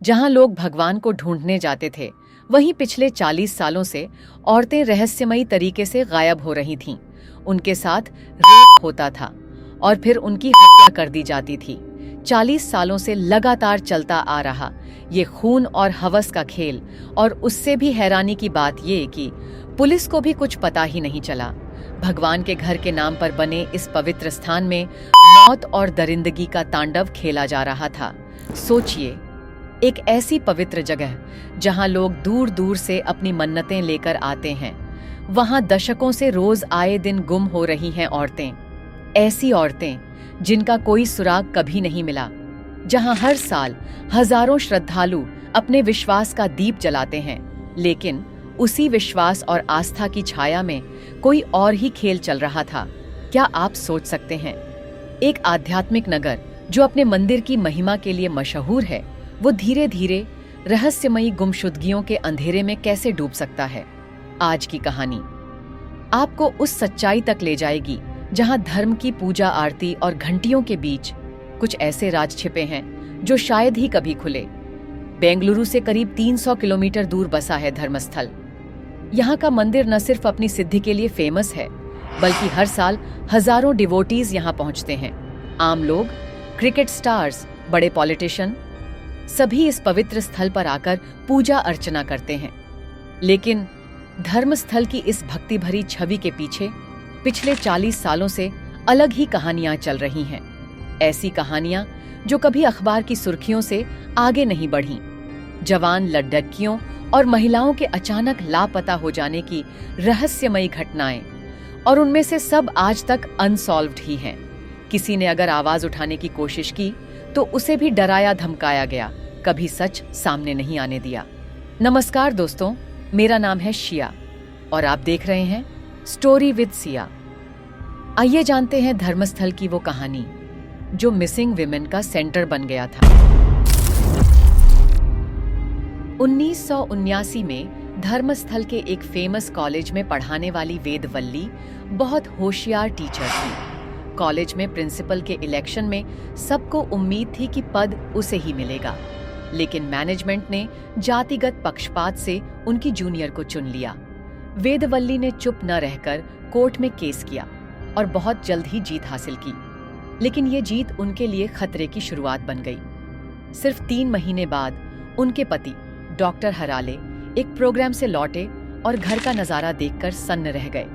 जहां लोग भगवान को ढूंढने जाते थे, वहीं पिछले 40 सालों से औरतें रहस्यमयी तरीके से गायब हो रही थीं। उनके साथ रेप होता था और फिर उनकी हत्या कर दी जाती थी। 40 सालों से लगातार चलता आ रहा ये खून और हवस का खेल, और उससे भी हैरानी की बात ये कि पुलिस को भी कुछ पता ही नहीं चला। भगवान के घर के नाम पर बने इस पवित्र स्थान में मौत और दरिंदगी का तांडव खेला जा रहा था। सोचिए, एक ऐसी पवित्र जगह जहां लोग दूर दूर से अपनी मन्नतें लेकर आते हैं, वहां दशकों से रोज आए दिन गुम हो रही हैं औरतें। ऐसी औरतें जिनका कोई सुराग कभी नहीं मिला, जहां हर साल हजारों श्रद्धालु अपने विश्वास का दीप जलाते हैं, लेकिन उसी विश्वास और आस्था की छाया में कोई और ही खेल चल रहा था। क्या आप सोच सकते हैं, एक आध्यात्मिक नगर जो अपने मंदिर की महिमा के लिए मशहूर है, वो धीरे धीरे रहस्यमयी गुमशुदगियों के अंधेरे में कैसे डूब सकता है? आज की कहानी आपको उस सच्चाई तक ले जाएगी जहां धर्म की पूजा आरती और घंटियों के बीच कुछ ऐसे राज छिपे हैं जो शायद ही कभी खुले। बेंगलुरु से करीब 300 किलोमीटर दूर बसा है धर्मस्थल। यहाँ का मंदिर न सिर्फ अपनी सिद्धि के लिए फेमस है, बल्कि हर साल हजारों डिवोटीज यहाँ पहुँचते हैं। आम लोग, क्रिकेट स्टार्स, बड़े पॉलिटिशियन, सभी इस पवित्र स्थल पर आकर पूजा अर्चना करते हैं। लेकिन धर्मस्थल की इस भक्ति भरी छवि के पीछे पिछले 40 सालों से अलग ही कहानियां चल रही हैं। ऐसी कहानियां जो कभी अखबार की सुर्खियों से आगे नहीं बढ़ीं। जवान लड़कियों और महिलाओं के अचानक लापता हो जाने की रहस्यमयी घटनाएं, और उनमें से सब आज तक अनसॉल्व्ड ही हैं। किसी ने अगर आवाज उठाने की कोशिश की तो उसे भी डराया धमकाया गया, कभी सच सामने नहीं आने दिया। नमस्कार दोस्तों, मेरा नाम है शिया और आप देख रहे हैं स्टोरी विद सिया। आइए जानते हैं धर्मस्थल की वो कहानी जो मिसिंग विमेन का सेंटर बन गया था। 1979 में धर्मस्थल के एक फेमस कॉलेज में पढ़ाने वाली वेदवल्ली बहुत होशियार टीचर थी। कॉलेज में प्रिंसिपल के इलेक्शन में सबको उम्मीद थी कि पद उसे ही मिलेगा, लेकिन मैनेजमेंट ने जातिगत पक्षपात से उनकी जूनियर को चुन लिया। वेदवल्ली ने चुप न रहकर कोर्ट में केस किया और बहुत जल्द ही जीत हासिल की, लेकिन ये जीत उनके लिए खतरे की शुरुआत बन गई। सिर्फ 3 महीने बाद उनके पति डॉक्टर हराले एक प्रोग्राम से लौटे और घर का नजारा देखकर सन्न रह गए।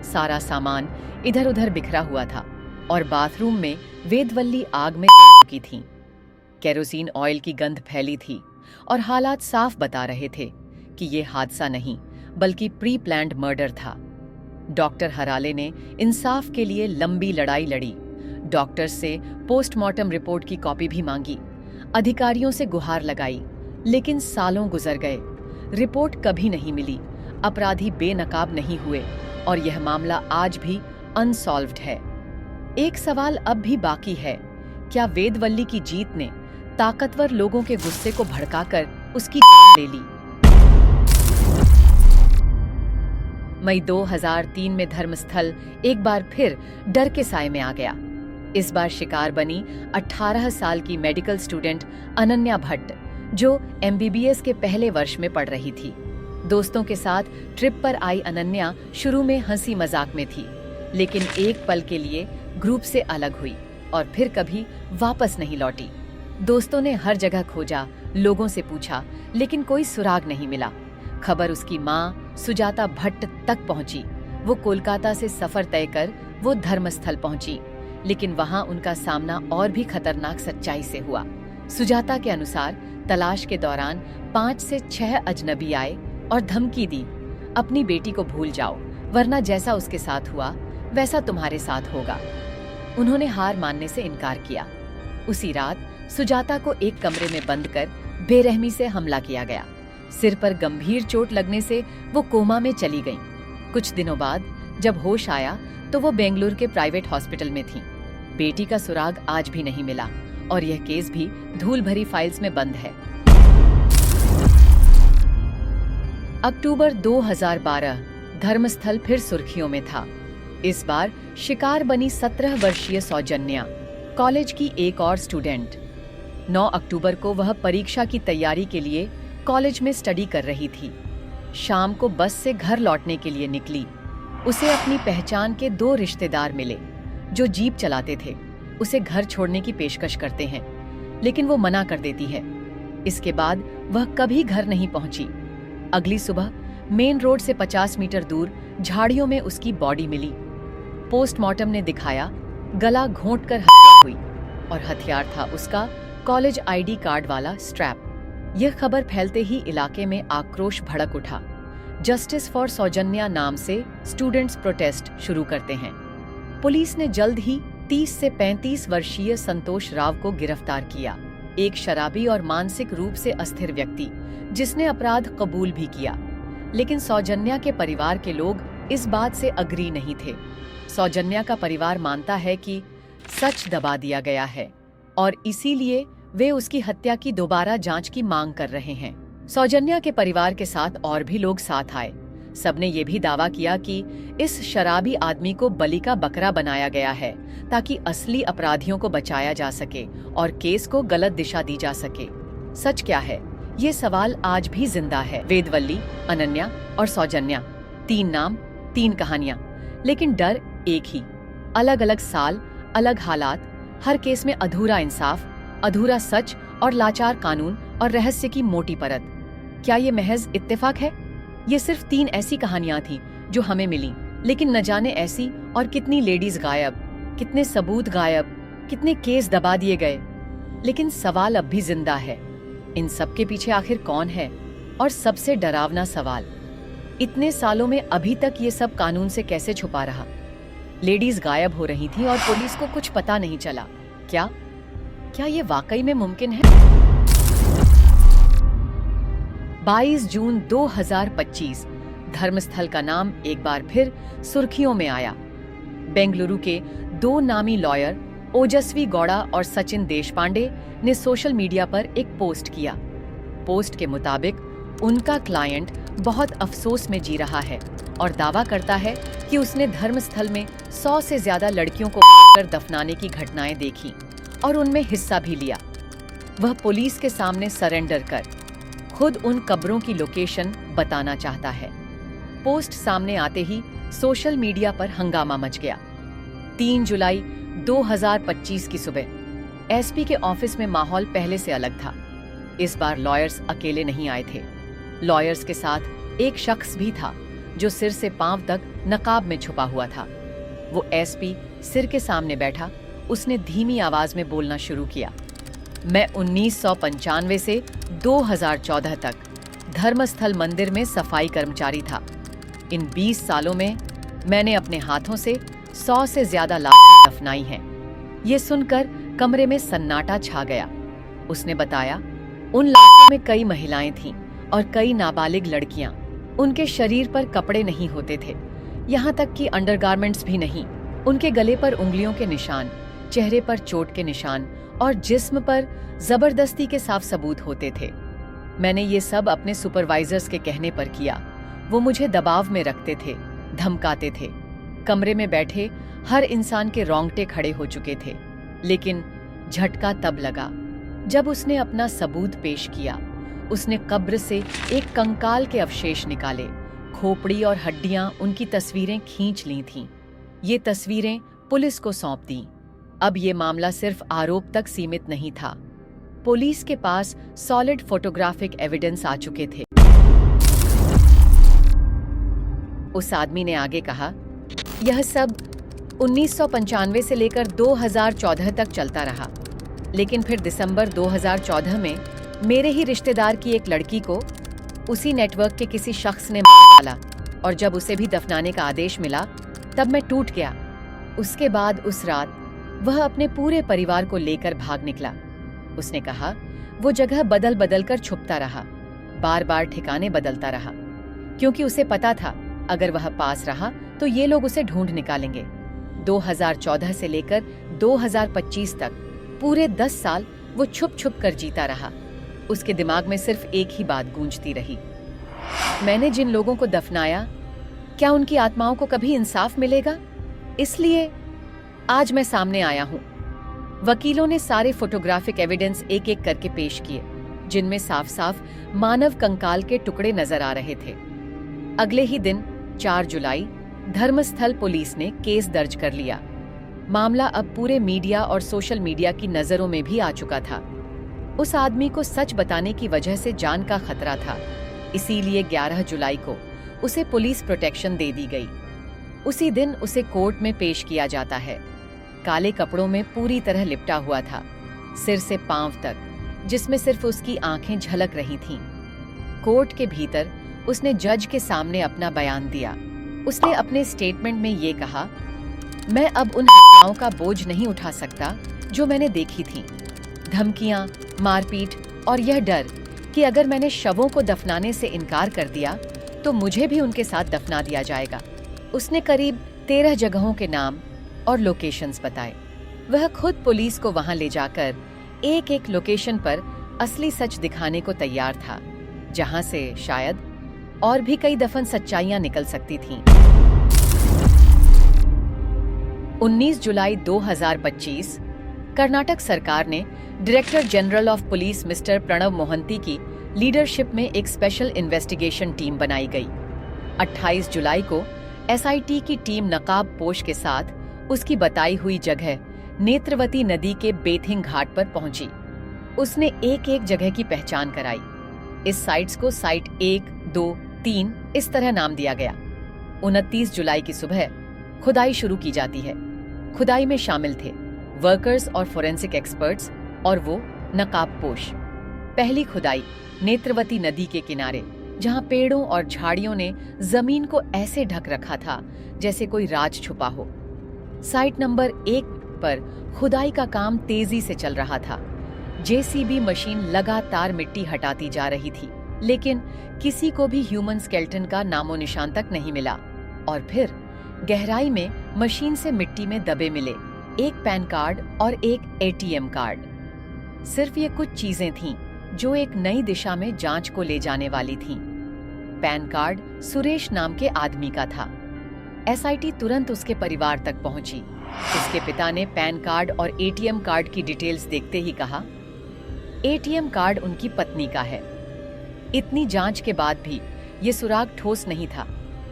सारा सामान इधर उधर बिखरा हुआ था और बाथरूम में वेदवल्ली आग में जल चुकी थीं। केरोसिन ऑयल की गंध फैली थी और हालात साफ बता रहे थे कि ये हादसा नहीं बल्कि प्री प्लान्ड मर्डर था। डॉक्टर हराले ने इंसाफ के लिए लंबी लड़ाई लड़ी, डॉक्टर से पोस्टमार्टम रिपोर्ट की कॉपी भी मांगी, अधिकारियों से गुहार लगाई, लेकिन सालों गुजर गए, रिपोर्ट कभी नहीं मिली, अपराधी बेनकाब नहीं हुए और यह मामला आज भी अनसॉल्व्ड है। एक सवाल अब भी बाकी है, क्या वेदवल्ली की जीत ने ताकतवर लोगों के गुस्से को भड़काकर उसकी जान ले ली? मई 2003 में धर्मस्थल एक बार फिर डर के साए में आ गया। इस बार शिकार बनी 18 साल की मेडिकल स्टूडेंट अनन्या भट्ट, जो MBBS के पहले वर्ष में पढ़ रही थी। दोस्तों के साथ ट्रिप पर आई अनन्या शुरू में हंसी मजाक में थी, लेकिन एक पल के लिए ग्रुप से अलग हुई और फिर कभी वापस नहीं लौटी। दोस्तों ने हर जगह खोजा, लोगों से पूछा, लेकिन कोई सुराग नहीं मिला। खबर उसकी माँ सुजाता भट्ट तक पहुंची। वो कोलकाता से सफर तय कर वो धर्मस्थल पहुंची, लेकिन वहां उनका सामना और भी खतरनाक सच्चाई से हुआ। सुजाता के अनुसार तलाश के दौरान 5 से 6 अजनबी आए और धमकी दी, अपनी बेटी को भूल जाओ, वरना जैसा उसके साथ हुआ वैसा तुम्हारे साथ होगा। उन्होंने हार मानने से इनकार किया। उसी रात सुजाता को एक कमरे में बंद कर बेरहमी से हमला किया गया। सिर पर गंभीर चोट लगने से वो कोमा में चली गईं। कुछ दिनों बाद जब होश आया तो वो बेंगलुरु के प्राइवेट हॉस्पिटल में थीं। बेटी का सुराग आज भी नहीं मिला और यह केस भी धूल भरी फाइल्स में बंद है। अक्टूबर 2012 धर्मस्थल फिर सुर्खियों में था। इस बार शिकार बनी 17 वर्षीय सौजन्या, कॉलेज की एक और स्टूडेंट। 9 अक्टूबर को वह परीक्षा की तैयारी के लिए कॉलेज में स्टडी कर रही थी। शाम को बस से घर लौटने के लिए निकली। उसे अपनी पहचान के 2 रिश्तेदार मिले जो जीप चलाते थे। उसे घर छोड़ने की पेशकश करते हैं, लेकिन वो मना कर देती है। इसके बाद वह कभी घर नहीं पहुंची। अगली सुबह मेन रोड से 50 मीटर दूर झाड़ियों में उसकी बॉडी मिली। पोस्टमार्टम ने दिखाया गला घोंटकर हत्या हुई और हथियार था उसका कॉलेज आईडी कार्ड वाला स्ट्रैप। यह खबर फैलते ही इलाके में आक्रोश भड़क उठा। जस्टिस फॉर सौजन्या नाम से स्टूडेंट्स प्रोटेस्ट शुरू करते हैं। पुलिस ने जल्द ही 30 से 35 वर्षीय संतोष राव को गिरफ्तार किया, एक शराबी और मानसिक रूप से अस्थिर व्यक्ति जिसने अपराध कबूल भी किया। लेकिन सौजन्या के परिवार के लोग इस बात से अग्री नहीं थे। सौजन्या का परिवार मानता है कि सच दबा दिया गया है और इसीलिए वे उसकी हत्या की दोबारा जांच की मांग कर रहे हैं। सौजन्या के परिवार के साथ और भी लोग साथ आए। सबने ये भी दावा किया कि इस शराबी आदमी को बलि का बकरा बनाया गया है ताकि असली अपराधियों को बचाया जा सके और केस को गलत दिशा दी जा सके। सच क्या है, ये सवाल आज भी जिंदा है। वेदवल्ली, अनन्या और सौजन्या, 3 नाम, 3 कहानियां, लेकिन डर एक ही। अलग अलग साल, अलग हालात, हर केस में अधूरा इंसाफ, अधूरा सच और लाचार कानून और रहस्य की मोटी परत। क्या ये महज इत्तेफाक है? ये सिर्फ 3 ऐसी कहानियां थीं जो हमें मिली, लेकिन न जाने ऐसी और कितनी लेडीज गायब, कितने सबूत गायब, कितने केस दबा दिए गए। लेकिन सवाल अब भी जिंदा है, इन सब के पीछे आखिर कौन है? और सबसे डरावना सवाल, इतने सालों में अभी तक ये सब कानून से कैसे छुपा रहा? लेडीज गायब हो रही थी और पुलिस को कुछ पता नहीं चला। क्या ये वाकई में मुमकिन है? 22 जून 2025 धर्मस्थल का नाम एक बार फिर सुर्खियों में आया। बेंगलुरु के 2 नामी लॉयर ओजस्वी गौड़ा और सचिन देशपांडे ने सोशल मीडिया पर एक पोस्ट किया। पोस्ट के मुताबिक उनका क्लाइंट बहुत अफसोस में जी रहा है और दावा करता है कि उसने धर्मस्थल में 100 से ज्यादा लड़कियों को मारकर दफनाने की घटनाएं देखी और उनमें हिस्सा भी लिया। वह पुलिस के सामने सरेंडर कर खुद उन कब्रों की लोकेशन बताना चाहता है। पोस्ट सामने आते ही सोशल मीडिया पर हंगामा मच गया। 3 जुलाई 2025 की सुबह एसपी के ऑफिस में माहौल पहले से अलग था। इस बार लॉयर्स अकेले नहीं आए थे। लॉयर्स के साथ एक शख्स भी था जो सिर से पांव तक नकाब में छुपा हुआ था। वो एसपी सिर के सामने बैठा। उसने धीमी आवाज में बोलना शुरू किया। मैं 1995 से 2014 तक धर्मस्थल मंदिर में सफाई कर्मचारी था। इन 20 सालों में मैंने अपने हाथों से 100 से ज्यादा लाशें दफनाई हैं। ये सुनकर कमरे में सन्नाटा छा गया। उसने बताया, उन लाशों में कई महिलाएं थीं और कई नाबालिग लड़कियां। उनके शरीर पर कपड़े नहीं होते थे, यहाँ तक कि अंडरगारमेंट्स भी नहीं। उनके गले पर उंगलियों के निशान, चेहरे पर चोट के निशान और जिस्म पर जबरदस्ती के साफ सबूत होते थे। मैंने ये सब अपने सुपरवाइजर्स के कहने पर किया। वो मुझे दबाव में रखते थे, धमकाते थे। कमरे में बैठे हर इंसान के रोंगटे खड़े हो चुके थे। लेकिन झटका तब लगा जब उसने अपना सबूत पेश किया। उसने कब्र से एक कंकाल के अवशेष निकाले। खोपड़ी और हड्डियां उनकी तस्वीरें खींच ली थीं। ये तस्वीरें पुलिस को सौंप दी। अब ये मामला सिर्फ आरोप तक सीमित नहीं था। पुलिस के पास सॉलिड फोटोग्राफिक एविडेंस आ चुके थे। उस आदमी ने आगे कहा, यह सब 1995 से लेकर 2014 तक चलता रहा। लेकिन फिर दिसंबर 2014 में मेरे ही रिश्तेदार की एक लड़की को उसी नेटवर्क के किसी शख्स ने मार डाला और जब उसे भी दफनाने का आदेश मिला तब मैं टूट गया। उसके बाद उस रात वह अपने पूरे परिवार को लेकर भाग निकला। उसने कहा वो जगह बदल बदल कर छुपता रहा, बार बार ठिकाने बदलता रहा, क्योंकि उसे पता था अगर वह पास रहा तो ये लोग उसे ढूंढ निकालेंगे। 2014 से लेकर 2025 तक पूरे 10 साल वो छुप छुप कर जीता रहा। उसके दिमाग में सिर्फ एक ही बात गूंजती रही, मैंने जिन लोगों को दफनाया, क्या उनकी आत्माओं को कभी इंसाफ मिलेगा? इसलिए आज मैं सामने आया हूं। वकीलों ने सारे फोटोग्राफिक एविडेंस एक एक करके पेश किए, जिनमें साफ साफ मानव कंकाल के टुकड़े नजर आ रहे थे। अगले ही दिन 4 जुलाई धर्मस्थल पुलिस ने केस दर्ज कर लिया। मामला अब पूरे मीडिया और सोशल मीडिया की नजरों में भी आ चुका था। उस आदमी को सच बताने की वजह से जान का खतरा था, इसीलिए 11 जुलाई को उसे पुलिस प्रोटेक्शन दे दी गई। उसी दिन उसे कोर्ट में पेश किया जाता है। काले कपड़ों में पूरी तरह लिपटा हुआ था, सिर से पांव तक, जिसमें सिर्फ उसकी आंखें झलक रही थीं। कोर्ट के भीतर उसने जज के सामने अपना बयान दिया। उसने अपने स्टेटमेंट में ये कहा, मैं अब उन हत्याओं का बोझ नहीं उठा सकता जो मैंने देखी थी। धमकियां, मारपीट और यह डर कि अगर मैंने शवों को दफनाने से इनकार कर दिया तो मुझे भी उनके साथ दफना दिया जाएगा। उसने करीब 13 जगहों के नाम और लोकेशंस बताए। वह खुद पुलिस को वहां ले जाकर एक एक लोकेशन पर असली सच दिखाने को तैयार था, जहां से शायद और भी कई दफन सच्चाइयां निकल सकती थीं। 19 जुलाई 2025 कर्नाटक सरकार ने director general of police mister Pranav Mohanty की लीडरशिप में एक स्पेशल इन्वेस्टिगेशन टीम बनाई गई। 28 जुलाई को एसआईटी की टीम नकाब पोश के साथ उसकी बताई हुई जगह नेत्रवती नदी के बेथिंग घाट पर पहुंची। उसने एक एक जगह की पहचान कराई। इस साइट्स को साइट 1, 2, 3 इस तरह नाम दिया गया। 29 जुलाई की सुबह खुदाई शुरू की जाती है। खुदाई में शामिल थे वर्कर्स और फोरेंसिक एक्सपर्ट्स और वो नकाबपोश। पहली खुदाई नेत्रवती नदी के किनारे, जहां पेड़ों और झाड़ियों ने जमीन को ऐसे ढक रखा था जैसे कोई राज छुपा हो। साइट नंबर 1 पर खुदाई का काम तेजी से चल रहा था। जेसीबी मशीन लगातार मिट्टी हटाती जा रही थी, लेकिन किसी को भी ह्यूमन स्केलेटन का नामो निशान तक नहीं मिला। और फिर गहराई में मशीन से मिट्टी में दबे मिले एक पैन कार्ड और एक एटीएम कार्ड। सिर्फ ये कुछ चीजें थीं जो एक नई दिशा में जांच को ले जाने वाली थीं। पैन कार्ड सुरेश नाम के आदमी का था। एसआईटी तुरंत उसके परिवार तक पहुंची। उसके पिता ने पैन कार्ड और एटीएम कार्ड की डिटेल्स देखते ही कहा, एटीएम कार्ड उनकी पत्नी का है। इतनी जांच के बाद भी ये सुराग ठोस नहीं था,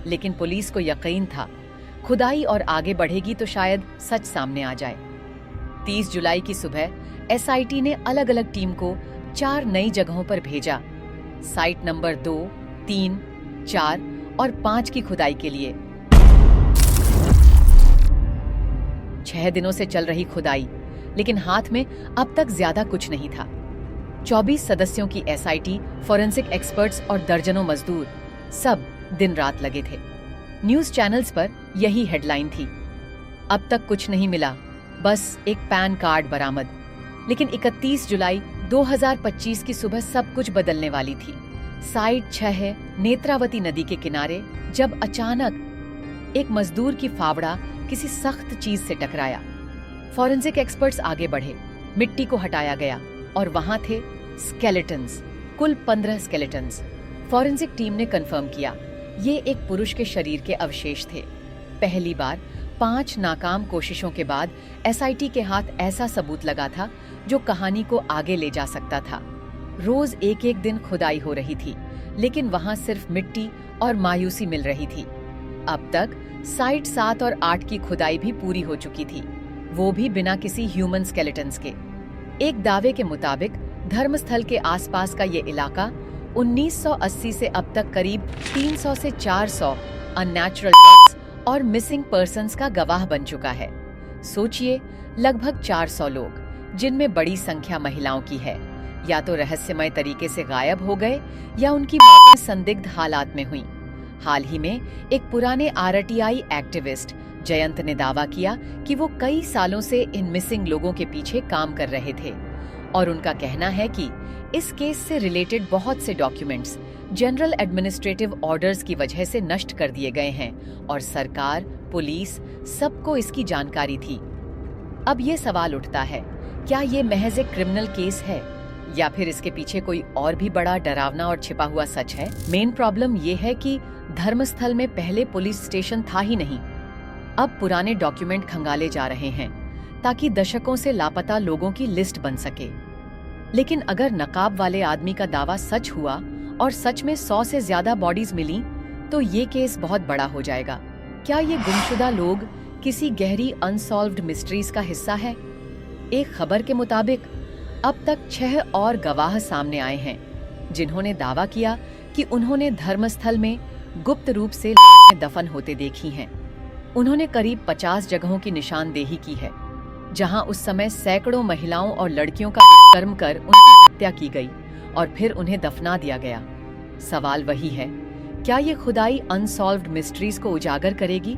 लेकिन पुलिस को यकीन था खुदाई और आगे बढ़ेगी तो शायद सच सामने आ जाए। 30 जुलाई की सुबह एसआईटी ने अलग अलग टीम को 4 नई जगहों पर भेजा। साइट नंबर 2, 3, 4 और 5 की खुदाई के लिए। 6 दिनों से चल रही खुदाई, लेकिन हाथ में अब तक ज्यादा कुछ नहीं था। 24 सदस्यों की एसआईटी, फोरेंसिक एक्सपर्ट्स और दर्जनों मजदूर, सब दिन रात लगे थे। न्यूज चैनल्स पर यही हेडलाइन थी, अब तक कुछ नहीं मिला, बस एक पैन कार्ड बरामद। लेकिन 31 जुलाई 2025 की सुबह सब कुछ बदलने वाली थी। साइट 6 है नेत्रावती नदी के किनारे, जब अचानक एक मजदूर की फावड़ा किसी सख्त चीज से टकराया। फोरेंसिक एक्सपर्ट्स आगे बढ़े, मिट्टी को हटाया गया और वहां थे स्केलेटन्स, कुल 15 स्केलेटन्स। फोरेंसिक टीम ने कंफर्म किया ये एक पुरुष के शरीर के अवशेष थे। पहली बार 5 नाकाम कोशिशों के बाद एसआईटी के हाथ ऐसा सबूत लगा था जो कहानी को आगे ले जा सकता था। रोज एक एक दिन खुदाई हो रही थी, लेकिन वहां सिर्फ मिट्टी और मायूसी मिल रही थी। अब तक साइट 7 और 8 की खुदाई भी पूरी हो चुकी थी, वो भी बिना किसी ह्यूमन स्केलेटन्स के। एक दावे के मुताबिक धर्मस्थल के आसपास का ये इलाका 1980 से अब तक करीब 300 से 400 अननेचुरल डेथ्स और मिसिंग पर्सन्स का गवाह बन चुका है। सोचिए, लगभग 400 लोग, जिनमें बड़ी संख्या महिलाओं की है, या तो रहस्यमय तरीके से गायब हो गए या उनकी मौतें संदिग्ध हालात में हुई। हाल ही में एक पुराने आरटीआई एक्टिविस्ट जयंत ने दावा किया कि वो कई सालों से इन मिसिंग लोगों के पीछे काम कर रहे थे और उनका कहना है कि इस केस से रिलेटेड बहुत से डॉक्यूमेंट्स जनरल एडमिनिस्ट्रेटिव ऑर्डर्स की वजह से नष्ट कर दिए गए हैं और सरकार, पुलिस, सबको इसकी जानकारी थी। अब ये सवाल उठता है, क्या ये महज एक क्रिमिनल केस है या फिर इसके पीछे कोई और भी बड़ा डरावना और छिपा हुआ सच है? मेन प्रॉब्लम ये है कि धर्मस्थल में पहले पुलिस स्टेशन था ही नहीं। अब पुराने डॉक्यूमेंट खंगाले जा रहे हैं, ताकि दशकों से लापता लोगों की लिस्ट बन सके। लेकिन अगर नकाब वाले आदमी का दावा सच हुआ और सच में 100 से ज्यादा बॉडीज मिली, तो ये केस बहुत बड़ा हो जाएगा। क्या ये गुमशुदा लोग किसी गहरी अनसॉल्व्ड मिस्ट्रीज का हिस्सा है? एक खबर के मुताबिक अब तक 6 और गवाह सामने आए हैं जिन्होंने दावा किया कि उन्होंने धर्मस्थल में गुप्त रूप से लाशें दफन होते देखी हैं। उन्होंने करीब 50 जगहों की निशानदेही की है जहां उस समय सैकड़ों महिलाओं और लड़कियों का दुष्कर्म कर उनकी हत्या की गई और फिर उन्हें दफना दिया गया। सवाल वही है, क्या ये खुदाई अनसॉल्व्ड मिस्ट्रीज को उजागर करेगी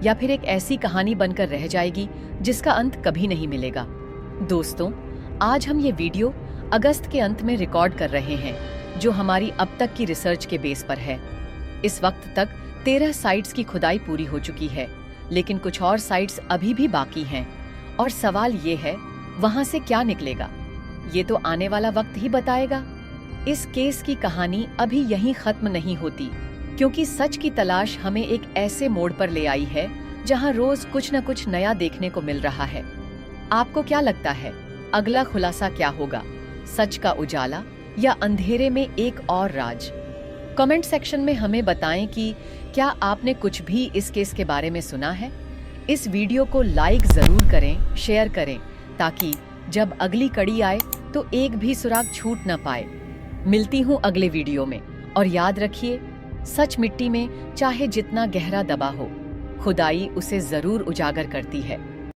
या फिर एक ऐसी कहानी बनकर रह जाएगी जिसका अंत कभी नहीं मिलेगा? दोस्तों, आज हम ये वीडियो अगस्त के अंत में रिकॉर्ड कर रहे हैं, जो हमारी अब तक की रिसर्च के बेस पर है। इस वक्त तक 13 साइट्स की खुदाई पूरी हो चुकी है, लेकिन कुछ और साइट्स अभी भी बाकी हैं। और सवाल ये है, वहां से क्या निकलेगा? ये तो आने वाला वक्त ही बताएगा। इस केस की कहानी अभी यहीं खत्म नहीं होती, क्योंकि सच की तलाश हमें एक ऐसे मोड़ पर ले आई है जहां रोज कुछ न कुछ नया देखने को मिल रहा है। आपको क्या लगता है, अगला खुलासा क्या होगा? सच का उजाला या अंधेरे में एक और राज? कमेंट सेक्शन में हमें बताएं कि क्या आपने कुछ भी इस केस के बारे में सुना है। इस वीडियो को लाइक जरूर करें, शेयर करें, ताकि जब अगली कड़ी आए तो एक भी सुराग छूट न पाए। मिलती हूँ अगले वीडियो में, और याद रखिए, सच मिट्टी में चाहे जितना गहरा दबा हो, खुदाई उसे जरूर उजागर करती है।